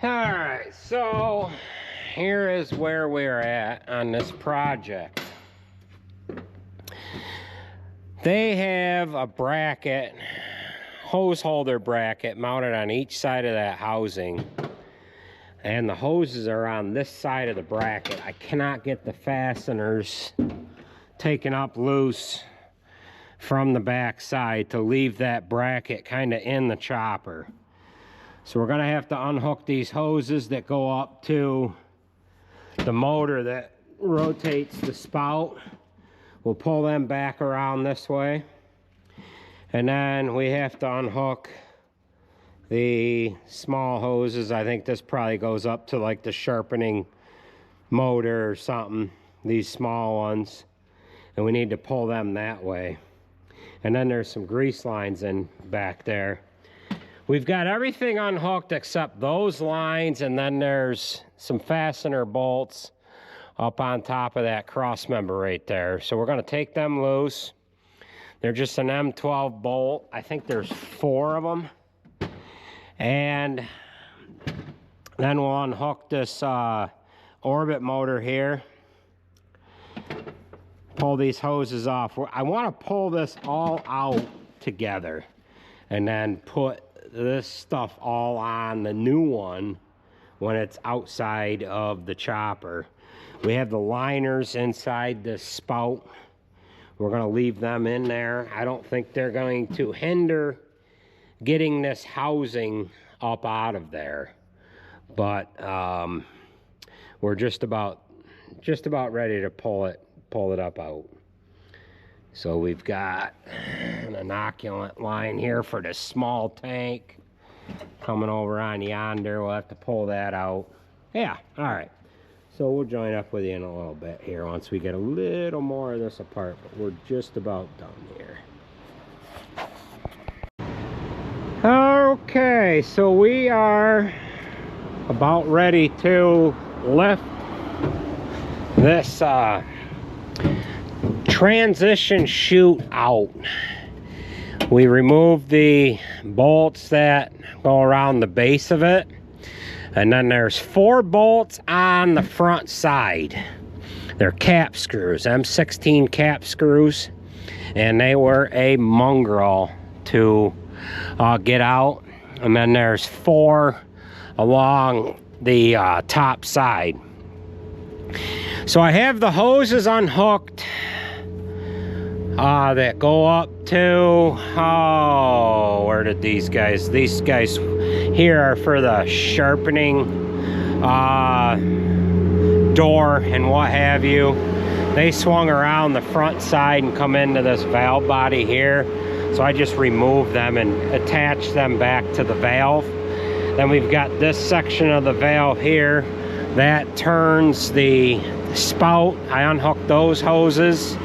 Alright, so here is where we're at on this project. They have a bracket, hose holder bracket mounted on each side of that housing. And the hoses are on this side of the bracket. I cannot get the fasteners taken up loose from the back side to leave that bracket kind of in the chopper. So we're gonna have to unhook these hoses that go up to the motor that rotates the spout. We'll pull them back around this way. And then we have to unhook the small hoses. I think this probably goes up to like the sharpening motor or something, these small ones. And we need to pull them that way. And then there's some grease lines in back there. We've got everything unhooked except those lines, and then there's some fastener bolts up on top of that cross member right there. So we're gonna take them loose. They're just an M12 bolt. I think there's 4 of them. And then we'll unhook this orbit motor here. Pull these hoses off. I wanna pull this all out together and then put this stuff all on the new one when it's outside of the chopper. We have the liners inside the spout. We're gonna leave them in there. I don't think they're going to hinder getting this housing up out of there, but we're just about ready to pull it up out. So we've got an inoculant line here for the small tank coming over on yonder. We'll have to pull that out. Yeah, all right. So we'll join up with you in a little bit here once we get a little more of this apart, but we're just about done here. Okay, so we are about ready to lift this transition chute out. We removed the bolts that go around the base of it, and then there's 4 bolts on the front side. They're cap screws, M16 cap screws, and they were a mongrel to get out. And then there's 4 along the top side. So I have the hoses unhooked that go up to, where did these guys here are for the sharpening door and what have you. They swung around the front side and come into this valve body here. So I just removed them and attached them back to the valve. Then we've got this section of the valve here that turns the spout. I unhooked those hoses,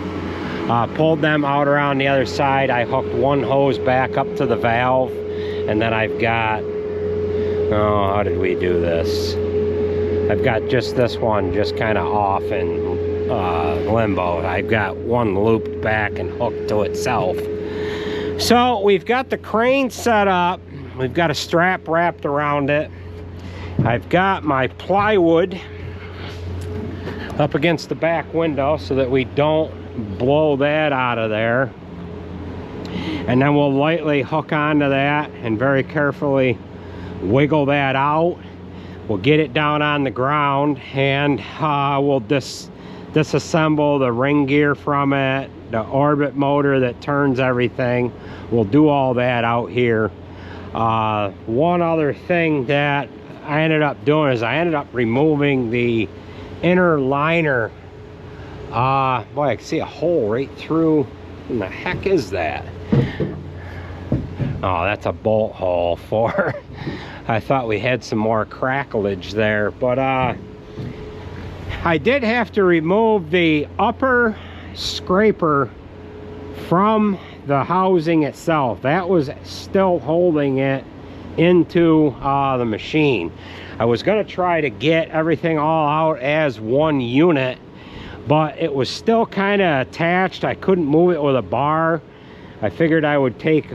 pulled them out around the other side. I hooked one hose back up to the valve, and then I've got, how did we do this? I've got just this one just kind of off in limbo. I've got one looped back and hooked to itself. So we've got the crane set up. We've got a strap wrapped around it. I've got my plywood up against the back window so that we don't blow that out of there. And then we'll lightly hook onto that and very carefully wiggle that out. We'll get it down on the ground, and we'll disassemble the ring gear from it, the orbit motor that turns everything. We'll do all that out here. One other thing that I ended up doing is I ended up removing the inner liner. Boy, I can see a hole right through. What the heck is that? Oh, that's a bolt hole for I thought we had some more cracklage there, but I did have to remove the upper scraper from the housing itself. That was still holding it into the machine. I was going to try to get everything all out as one unit, but it was still kind of attached. I couldn't move it with a bar. I figured I would take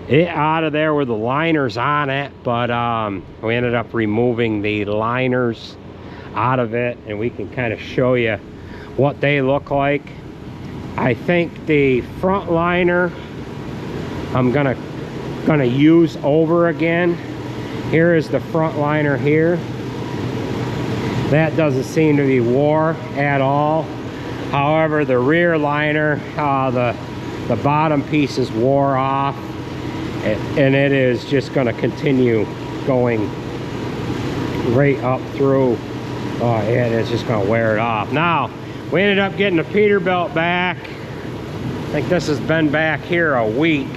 it out of there with the liners on it, but we ended up removing the liners out of it, and we can kind of show you what they look like. I think the front liner I'm gonna use over again. Here is the front liner here. That doesn't seem to be wore at all. However, the rear liner, the bottom piece is wore off, and it is just going to continue going right up through. And it's just going to wear it off. Now, we ended up getting the Peterbilt back. I think this has been back here a week,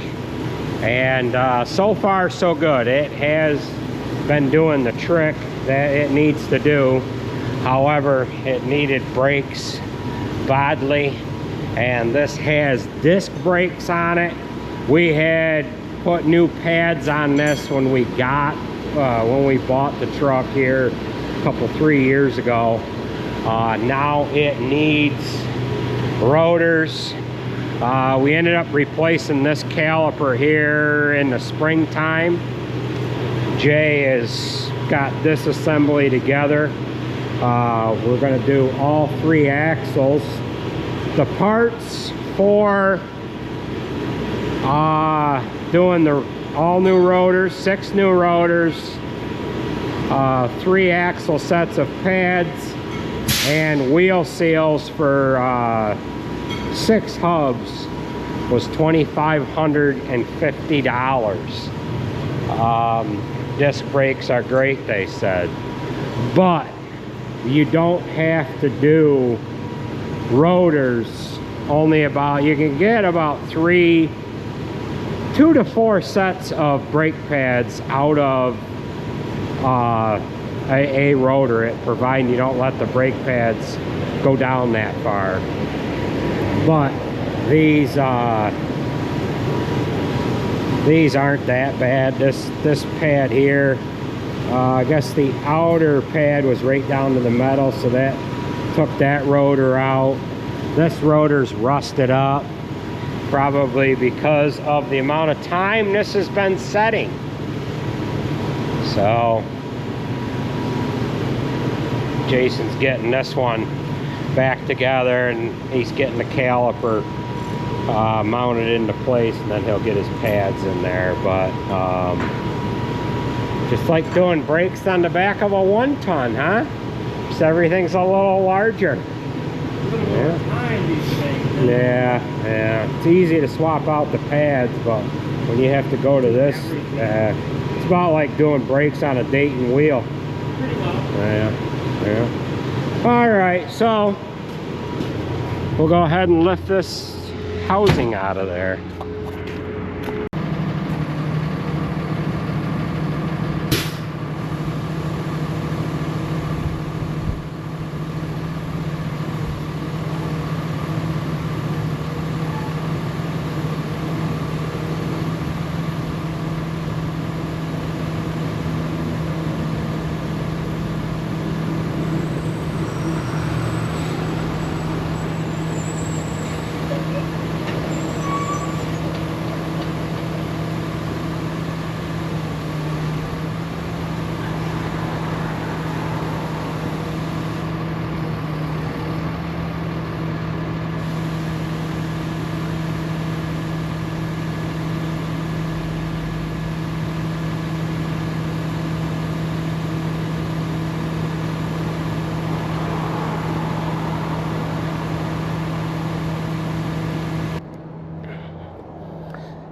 and so far so good. It has been doing the trick that it needs to do. However, it needed brakes badly, and this has disc brakes on it. We had put new pads on this when we bought the truck here a couple 3 years ago. Now it needs rotors. We ended up replacing this caliper here in the springtime. Jay has got this assembly together. We're going to do all 3 axles. The parts for doing the all new rotors, 6 new rotors, 3 axle sets of pads, and wheel seals for 6 hubs was $2,550. Disc brakes are great, they said, but you don't have to do rotors. Only about, you can get about 2 to 4 sets of brake pads out of a rotor, providing you don't let the brake pads go down that far. But these aren't that bad. This pad here, I guess the outer pad was right down to the metal, so that took that rotor out. This rotor's rusted up, probably because of the amount of time this has been setting. So Jason's getting this one back together, and he's getting the caliper mounted into place, and then he'll get his pads in there. But just like doing brakes on the back of a 1-ton, huh? Just everything's a little larger. Yeah, it's easy to swap out the pads, but when you have to go to this, it's about like doing brakes on a Dayton wheel. Pretty well. Yeah. All right, so we'll go ahead and lift this housing out of there.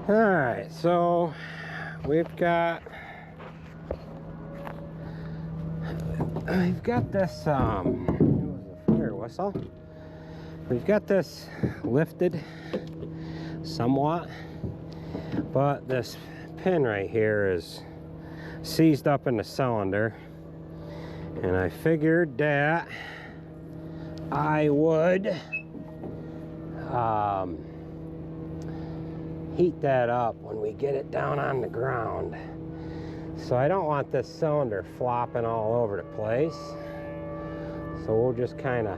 Alright, so we've got this fire whistle. We've got this lifted somewhat, but this pin right here is seized up in the cylinder, and I figured that I would heat that up when we get it down on the ground. So I don't want this cylinder flopping all over the place. So we'll just kind of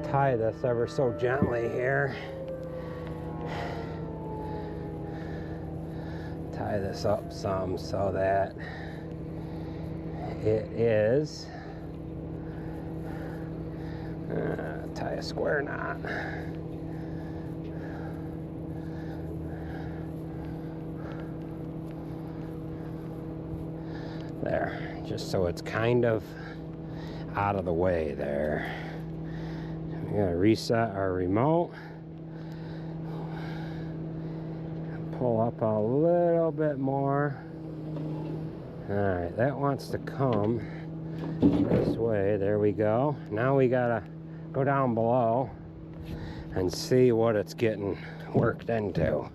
tie this ever so gently here. tie this up some so that it is tie a square knot. There, just so it's kind of out of the way there. We gotta reset our remote. Pull up a little bit more. Alright, that wants to come this way. There we go. Now we gotta go down below and see what it's getting worked into.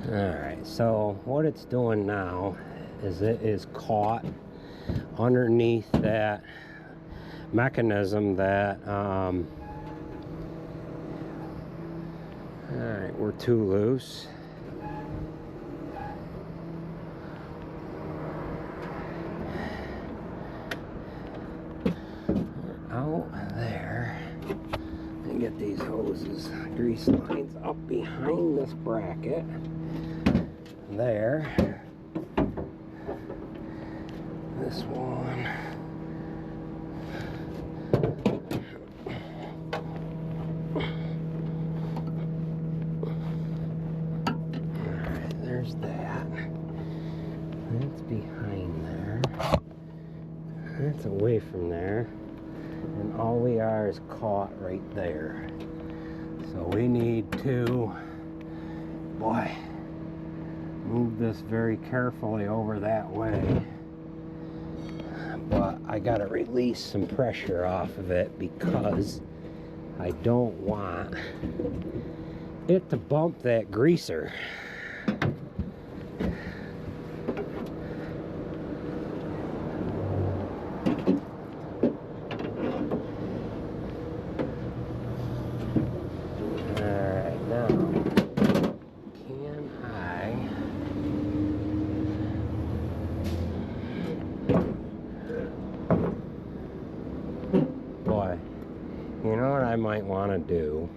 Alright, so what it's doing now is it is caught underneath that mechanism that alright, we're too loose. We're out there. And get these hoses, grease lines up behind this bracket. There. This one. Alright, there's that. That's behind there. That's away from there. And all we are is caught right there. So we need to, boy, move this very carefully over that way. But I gotta release some pressure off of it because I don't want it to bump that greaser. Alright, now can I you know what I might want to do?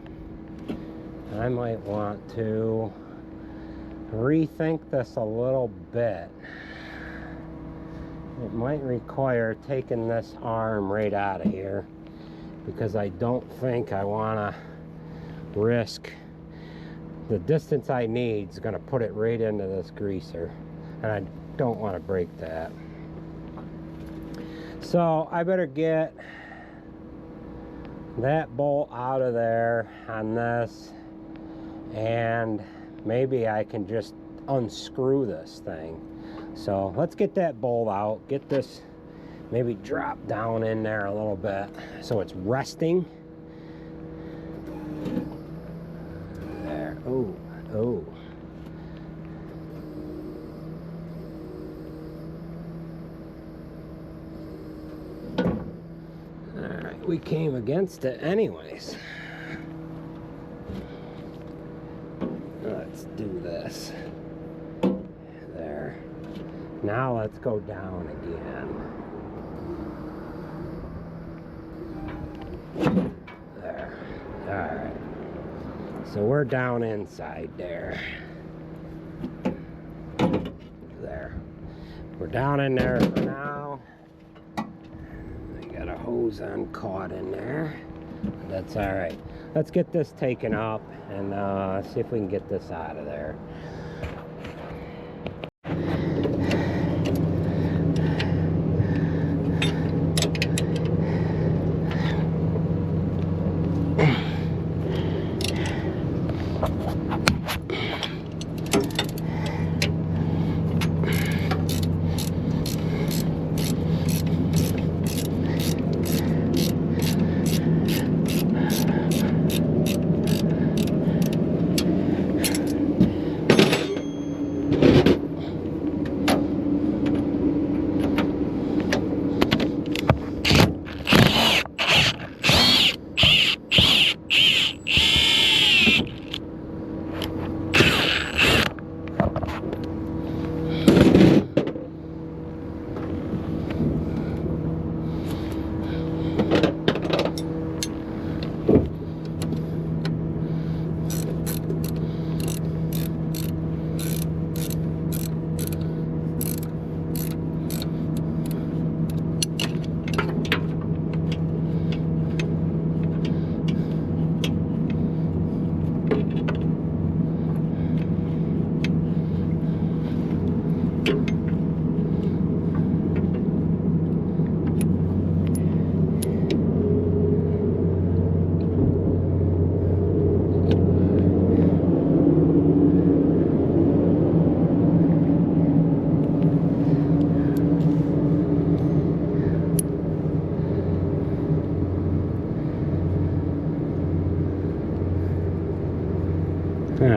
I might want to rethink this a little bit. It might require taking this arm right out of here because I don't think I want to risk the distance I need is going to put it right into this greaser, and I don't want to break that. So I better get that bolt out of there on this, and maybe I can just unscrew this thing. So let's get that bolt out, get this maybe drop down in there a little bit so it's resting. There. Oh, oh. Alright, we came against it anyways. Let's do this. There. Now let's go down again. There. Alright. So we're down inside there. There. We're down in there for now. I got a hose on caught in there. That's alright. Let's get this taken up and see if we can get this out of there.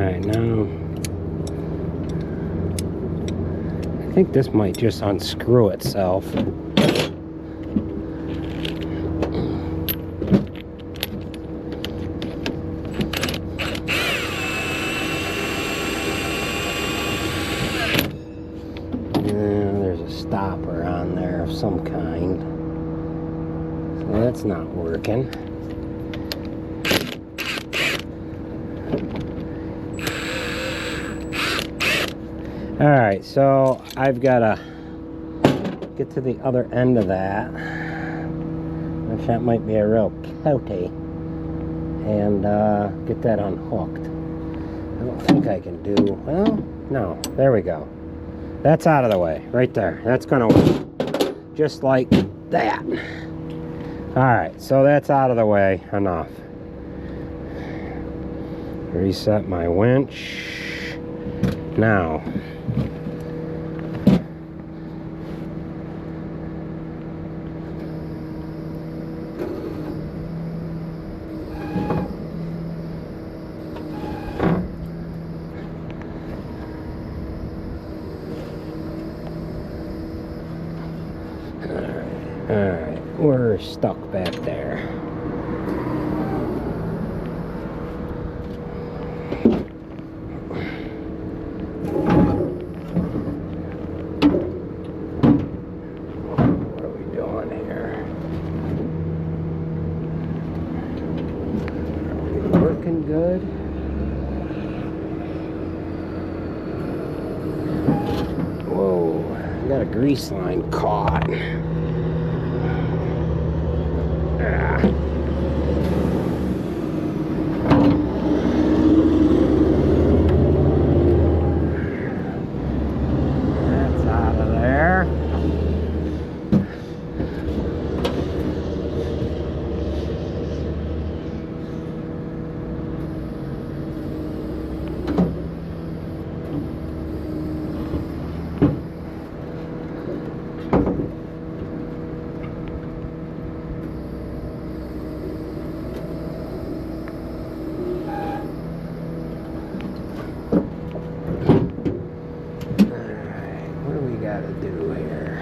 Alright, now I think this might just unscrew itself. There's a stopper on there of some kind. So that's not working. Alright, so I've got to get to the other end of that, which that might be a real coaty, and get that unhooked. I don't think I can do, well, no, there we go. That's out of the way, right there. That's going to work just like that. Alright, so that's out of the way enough. Reset my winch. Now, alright, we're stuck back there. What are we doing here? Are we working good? Whoa, I got a grease line caught. That's out of there. To do here.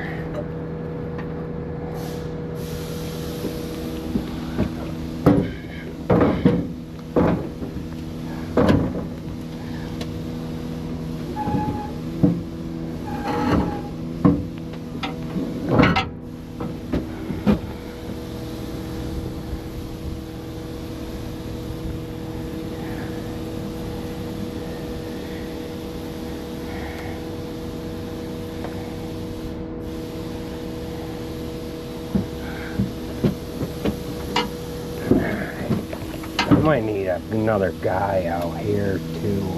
I might need another guy out here to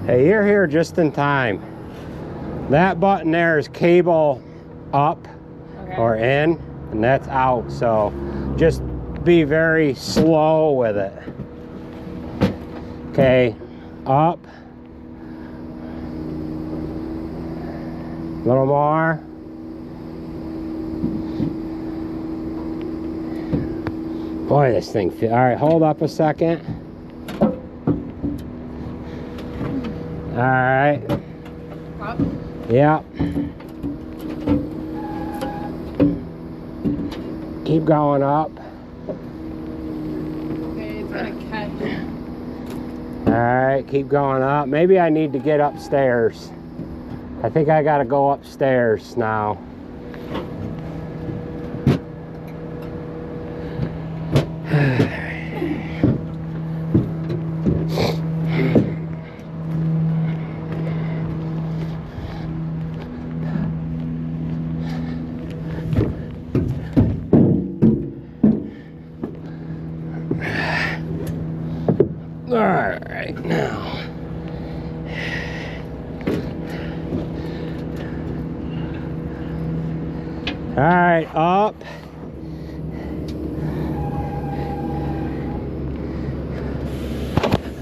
Hey, you're here just in time. That button there is cable up or in, and that's out. So just be very slow with it. Okay, up. A little more. Boy, this thing feels. All right, hold up a second. All right. Up? Yep. Keep going up. Okay, it's gonna catch. All right, keep going up. Maybe I need to get upstairs. I think I gotta go upstairs now. All right, up.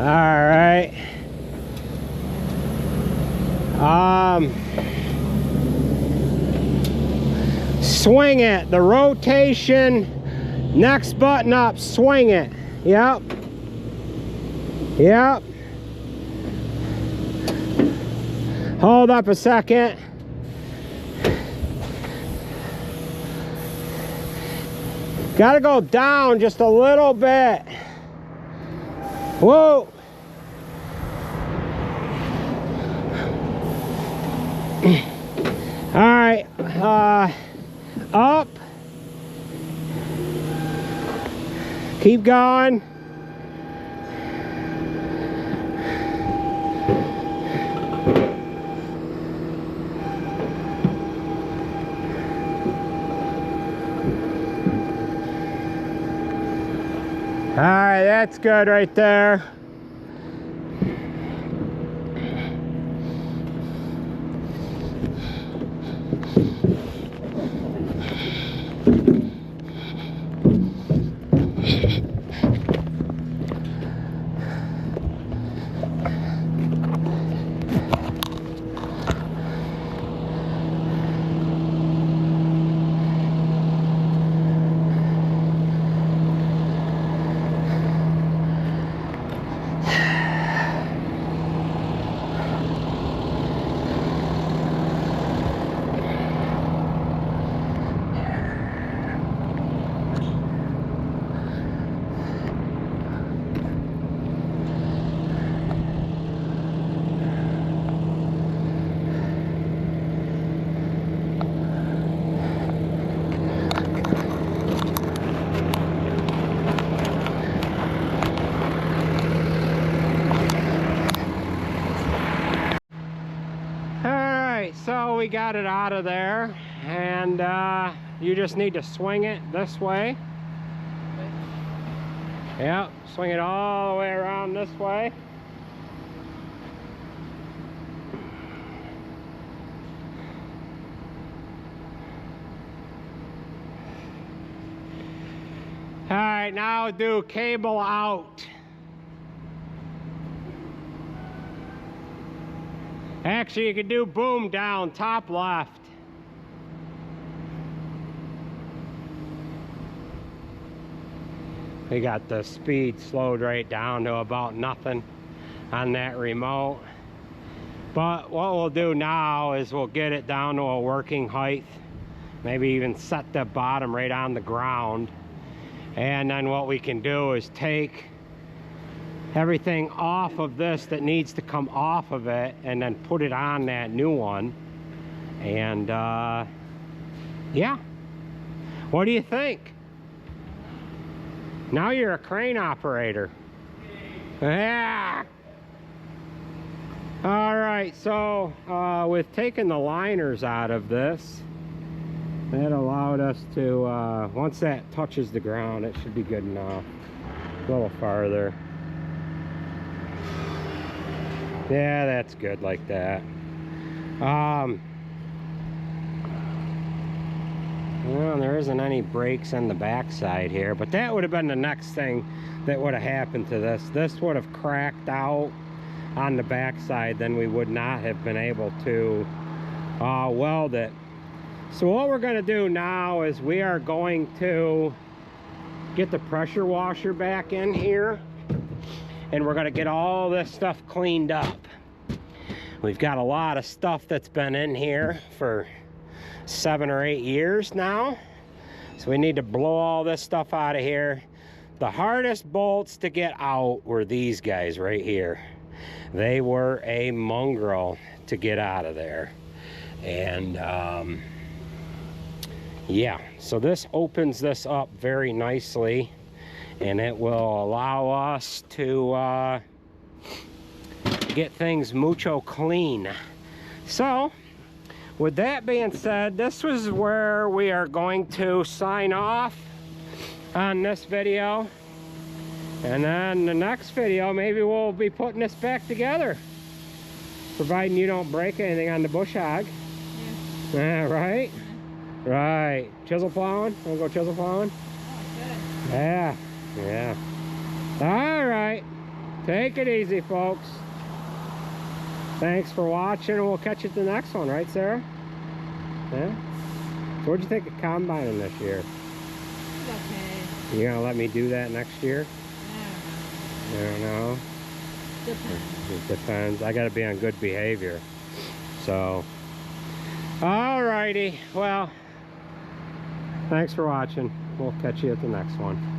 All right. Swing it. The rotation. Next button up. Swing it. Yep. Yep. Hold up a second. Got to go down just a little bit. Whoa. All right. Up. Keep going. All right, that's good right there. So we got it out of there, and you just need to swing it this way. Yep, swing it all the way around this way. All right, now do cable out. Actually, you could do boom down, top left. We got the speed slowed right down to about nothing on that remote. But what we'll do now is we'll get it down to a working height. Maybe even set the bottom right on the ground. And then what we can do is take everything off of this that needs to come off of it and then put it on that new one. And yeah, what do you think? Now you're a crane operator. Yeah. All right, so with taking the liners out of this, that allowed us to once that touches the ground, it should be good enough. A little farther. Yeah, that's good like that. Well, there isn't any brakes on the backside here, but that would have been the next thing that would have happened to this. This would have cracked out on the backside, then we would not have been able to weld it. So what we're going to do now is we are going to get the pressure washer back in here, and we're going to get all this stuff cleaned up. We've got a lot of stuff that's been in here for 7 or 8 years now, so we need to blow all this stuff out of here. The hardest bolts to get out were these guys right here. They were a mongrel to get out of there. And yeah, so this opens this up very nicely, and it will allow us to get things mucho clean. So with that being said, this was where we are going to sign off on this video, and then the next video maybe we'll be putting this back together, providing you don't break anything on the bush hog. Yeah. Right. Right. Chisel plowing? Wanna go chisel plowing? Oh, good. Yeah. Yeah. All right. Take it easy, folks. Thanks for watching, and we'll catch you at the next one, right, Sarah? Yeah? So what'd you think of combining this year? It's okay. You gonna let me do that next year? I I don't know. Depends. It depends. I gotta be on good behavior. So, alrighty. Well, thanks for watching. We'll catch you at the next one.